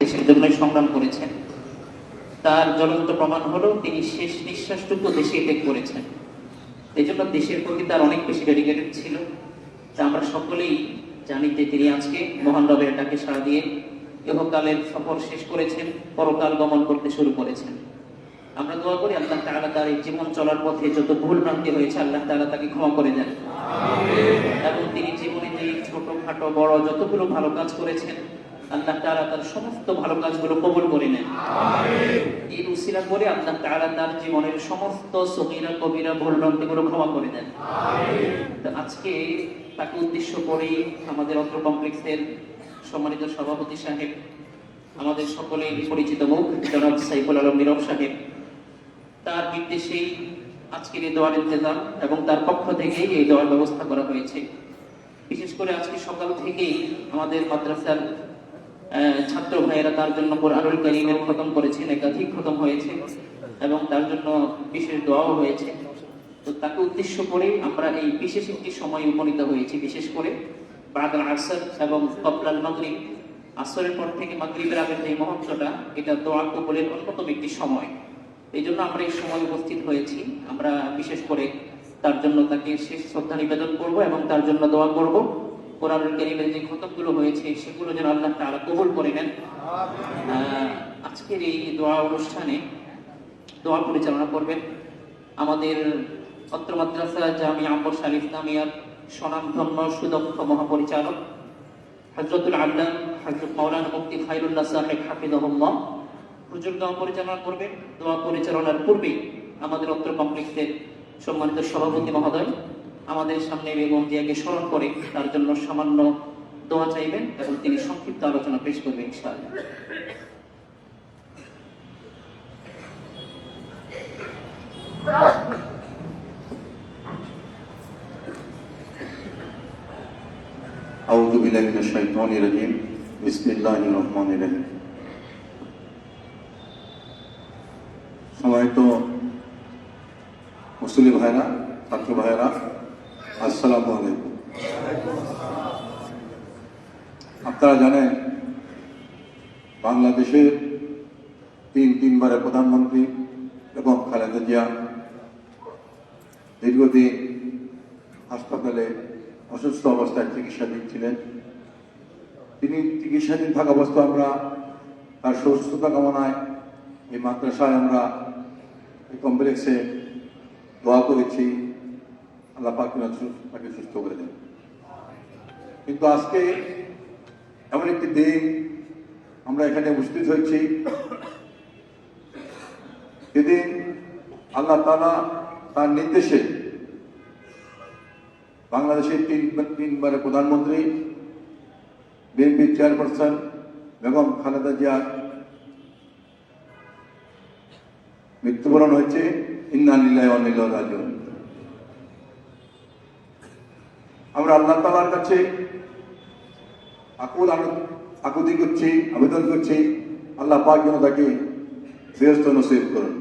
দেশের জন্যই সংগ্রাম করেছেন। তার জ্বলন্ত প্রমাণ হলো তিনি শেষ নিঃশ্বাসটুকু দেশে ত্যাগ করেছেন। এই জন্য দেশের প্রতি তার অনেক বেশি ডেডিকেটেড ছিল। তা আমরা সকলেই জানি যে তিনি আজকে মহান রবের ডাকে সাড়া দিয়ে ইহকালের সফর শেষ করেছেন, পরকাল গমন করতে শুরু করেছেন। আমরা দোয়া করি আল্লাহ তাআলা তার এই জীবন চলার পথে যত ভুল ভ্রান্তি হয়েছে আল্লাহ তাআলা তাকে ক্ষমা করে দেন, এবং তিনি জীবনে যে ছোটখাটো বড় যতগুলো ভালো কাজ করেছেন আল্লাহ তাআলা তার সমস্ত ভালো কাজগুলো কবুল করে নেন। এই উসিলা করে আল্লাহ তাআলা তার জীবনের সমস্ত সগীরা কবিরা ভুল ভ্রান্তিগুলো ক্ষমা করে দেন। তো আজকে তাকে উদ্দেশ্য করেই আমাদের অত্র কমপ্লেক্সের সম্মানিত সভাপতি সাহেব, আমাদের সকলের পরিচিত মুখ জনাব সাইফুল আলম নীরব সাহেব, তার নির্দেশেই আজকের এই দোয়ার ইন্তজাম এবং তার পক্ষ থেকেই এই দোয়ার ব্যবস্থা করা হয়েছে। বিশেষ করে আজকে সকাল থেকেই আমাদের মাদ্রাসার ছাত্র ভাইয়েরা তার জন্য কোরআনুল কারীমের খতম করেছেন, একাধিক খতম হয়েছে এবং তার জন্য বিশেষ দোয়াও হয়েছে। তো তাকে উদ্দেশ্য করে আমরা এই বিশেষ একটি সময় উপনীত হয়েছি, বিশেষ করে বাদাল আসর এবং কবলাল মাগরিব, আসরের পর থেকে মাগরিবের আগের যে মুহূর্তটা, এটা দোয়া কবুলের অন্যতম একটি সময়। এই জন্য আমরা এই সময় উপস্থিত হয়েছি। আমরা বিশেষ করে তার জন্য তাকে শেষ শ্রদ্ধা নিবেদন করব এবং তার জন্য দোয়া করব। কোরআনুল কারীমের যে খতমগুলো হয়েছে সেগুলো যেন আল্লাহ তাআলা কবুল করে নেন। আজকের এই দোয়া অনুষ্ঠানে দোয়া পরিচালনা করবেন আমাদের অত্র মাদ্রাসা জামিয়া আম্বর আল ইসলামিয়ার স্বনামধন্য সুদক্ষ মহাপরিচালক হযরতুল আল্লাম হযরত মাওলানা মুফতি খায়রুল্লাহ সাহেব হাফিজাহুল্লাহ। হুজুর দোয়া পরিচালনা করবেন। দোয়া পরিচালনার পূর্বেই আমাদের অত্র কমপ্লেক্সের সম্মানিত সভাপতি মহোদয় আমাদের সামনে বেগম জিয়াকে স্মরণ করে তার জন্য সামান্য দোয়া চাইবেন এবং তিনি সংক্ষিপ্ত আলোচনা পেশ করবেন ইনশাআল্লাহ। আউযু বিল্লাহি মিনাশ শাইতানির রাজিম। বিসমিল্লাহির রহমানির রহিম। সম্মানিত মুসলিম ভাইরা, ছাত্র ভাইরা, আসসালামু আলাইকুম। আপনারা জানেন বাংলাদেশের তিনবারের প্রধানমন্ত্রী এবং খালেদা জিয়া দীর্ঘদিন হাসপাতালে অসুস্থ অবস্থায় চিকিৎসাধীন ছিলেন। তিনি চিকিৎসাধীন থাকা অবস্থায় আমরা তার সুস্থতা কামনায় এই মাদ্রাসায় আমরা এই কমপ্লেক্সে দোয়া করেছি, আল্লাহ পাক তাকে সুস্থ করে দেন। কিন্তু আজকে এমন একটি দিন আমরা এখানে উপস্থিত হয়েছি, সেদিন আল্লাহ তাআলা তার নির্দেশে বাংলাদেশের তিনবারের প্রধানমন্ত্রী বিএনপি চেয়ারপারসন বেগম খালেদা জিয়ার মৃত্যুবরণ হয়েছে। ইন্না লিল্লাহি ওয়া ইন্না ইলাইহি রাজিউন। আমরা আল্লাহ তাআলার কাছে আকুতি করছি, আবেদন করছি, আল্লাহ পাক যেন তাকে ফেরেশত নসিব করুন।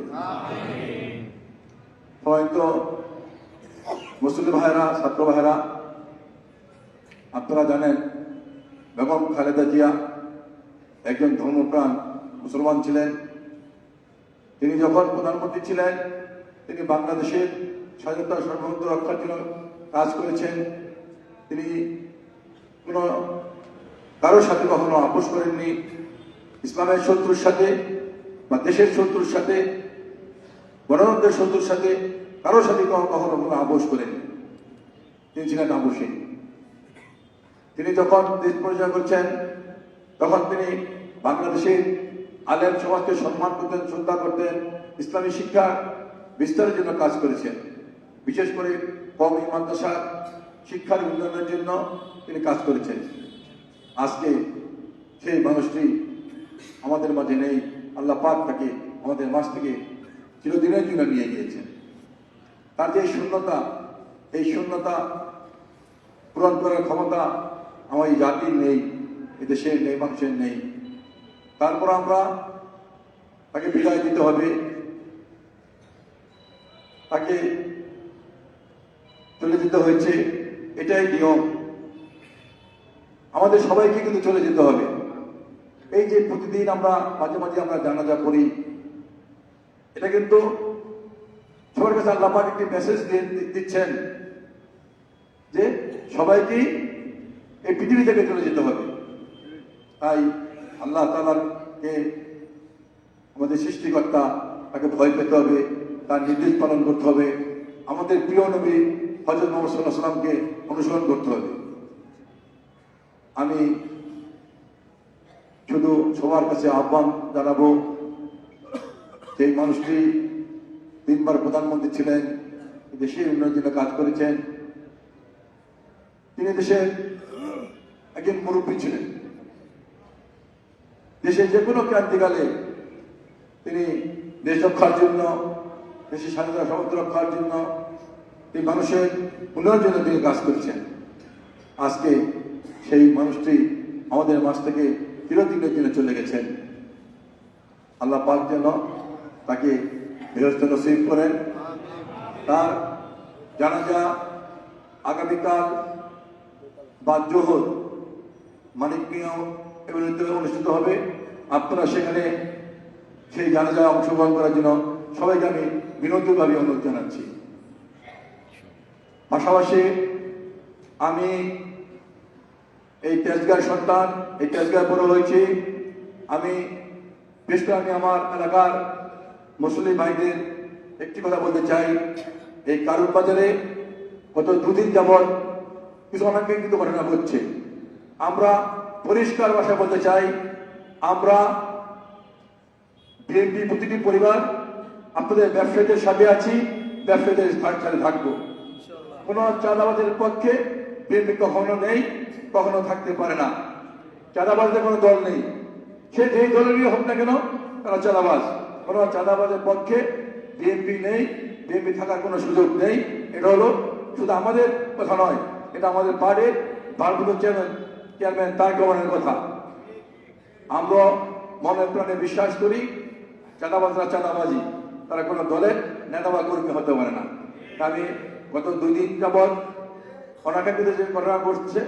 হয়তো মুসলিম ভাইরা, ছাত্র ভাইরা, আপনারা জানেন বেগম খালেদা জিয়া একজন ধর্মপ্রাণ মুসলমান ছিলেন। তিনি যখন প্রধানমন্ত্রী ছিলেন তিনি বাংলাদেশের স্বাধীনতা সার্বভৌমত্ব রক্ষার জন্য কাজ করেছেন। তিনি কোনো কারোর সাথে কখনো আপোষ করেননি। ইসলামের শত্রুর সাথে বা দেশের শত্রুর সাথে, গণতন্ত্রের শত্রুর সাথে কারোর সাথে কখনো কোনো আপোষ করেননি। তিনি ছিলেন আপোষহীন। তিনি যখন দেশ পরিচালনা করছেন তখন তিনি বাংলাদেশের আলেম সমাজকে সম্মান করতেন, শ্রদ্ধা করতেন, ইসলামী শিক্ষা বিস্তারের জন্য কাজ করেছেন। বিশেষ করে কওমি মাদ্রাসা শিক্ষার উন্নয়নের জন্য তিনি কাজ করেছেন। আজকে সেই মানুষটি আমাদের মাঝে নেই। আল্লাহ পাক তাকে আমাদের মাঝ থেকে চিরদিনের জন্য নিয়ে গিয়েছেন। তার যে শূন্যতা, এই শূন্যতা পূরণ করার ক্ষমতা আমার এই জাতির নেই, এদেশের নেই, মানুষের নেই। তারপর আমরা তাকে বিদায় দিতে হবে, তাকে চলে যেতে হয়েছে, এটাই নিয়ম। আমাদের সবাইকে কিন্তু চলে যেতে হবে। এই যে প্রতিদিন আমরা মাঝে মাঝে আমরা জানাজা করি, এটা কিন্তু সবার কাছে আল্লাহ পাক একটি মেসেজ দিচ্ছেন যে সবাইকে এই পৃথিবী থেকে চলে যেতে হবে। তাই আল্লাহ তাআলাকে, আমাদের সৃষ্টিকর্তা, তাকে ভয় পেতে হবে, তার নির্দেশ পালন করতে হবে, আমাদের প্রিয় নবী হযরত মুহাম্মদ সাল্লাল্লাহু আলাইহি ওয়াসাল্লামকে অনুসরণ করতে হবে। আমি শুধু সবার কাছে আহ্বান জানাবো, যে মানুষটি 3 বার প্রধানমন্ত্রী ছিলেন, দেশের উন্নয়নের জন্য কাজ করেছেন, তিনি দেশের একজন মুরব্বী ছিলেন। দেশের যে কোনো ক্রান্তিকালে তিনি দেশ রক্ষার জন্য, দেশের স্বাধীনতা সমুদ্র রক্ষার জন্য, এই মানুষের উন্নয়নের জন্য তিনি কাজ করেছেন। আজকে সেই মানুষটি আমাদের মাঝ থেকে চিরদিনের জন্য চলে গেছেন। আল্লাহ পাক যেন তাকে বেহেশত নসিব করেন। তার জানাজা আগামীকাল বা জোহর মানিক মিয়া এভিনিউতে অনুষ্ঠিত হবে। আপনারা সেখানে সেই জানাজায় অংশগ্রহণ করার জন্য সবাইকে আমি বিনম্রভাবে অনুরোধ জানাচ্ছি। পাশাপাশি আমি এই তেজগাঁর সন্তান, এই তেজগাঁয় বড় হয়েছি। আমি বিশেষ করে আমি আমার এলাকার মুসলিম ভাইদের একটি কথা বলতে চাই। এই কারুর বাজারে গত 2 দিন যাবৎ কিছু অনাকাঙ্ক্ষিত ঘটনা ঘটছে। আমরা পরিষ্কার ভাষায় বলতে চাই, আমরা বিএনপি প্রতিটি পরিবার আপনাদের ব্যবসায়ীদের সাথে আছি, ব্যবসায়ীদের সাথে থাকবো। কোন চাঁদাবাজের পক্ষে বিএনপি কখনো নেই, কখনো থাকতে পারে না। চাঁদাবাজদের কোনো দল নেই, সে যেই দলেরই হোক না কেন তারা চাঁদাবাজ। কোনো চাঁদাবাজের পক্ষে বিএনপি নেই, বিএনপি থাকার কোনো সুযোগ নেই। এটা হলো শুধু আমাদের কথা নয়, এটা আমাদের পার্টির ভারপ্রাপ্ত চেয়ারম্যান তারেক রহমানের কথা। আমরা মনে প্রাণে বিশ্বাস করি চাঁদাবাজরা চাঁদাবাজি, তারা কোনো দলের নেতা বা কর্মী হতে পারে না। আমি গত 2 দিন যাবৎ অনাকাঙ্ক্ষিত যে ঘটনা ঘটছে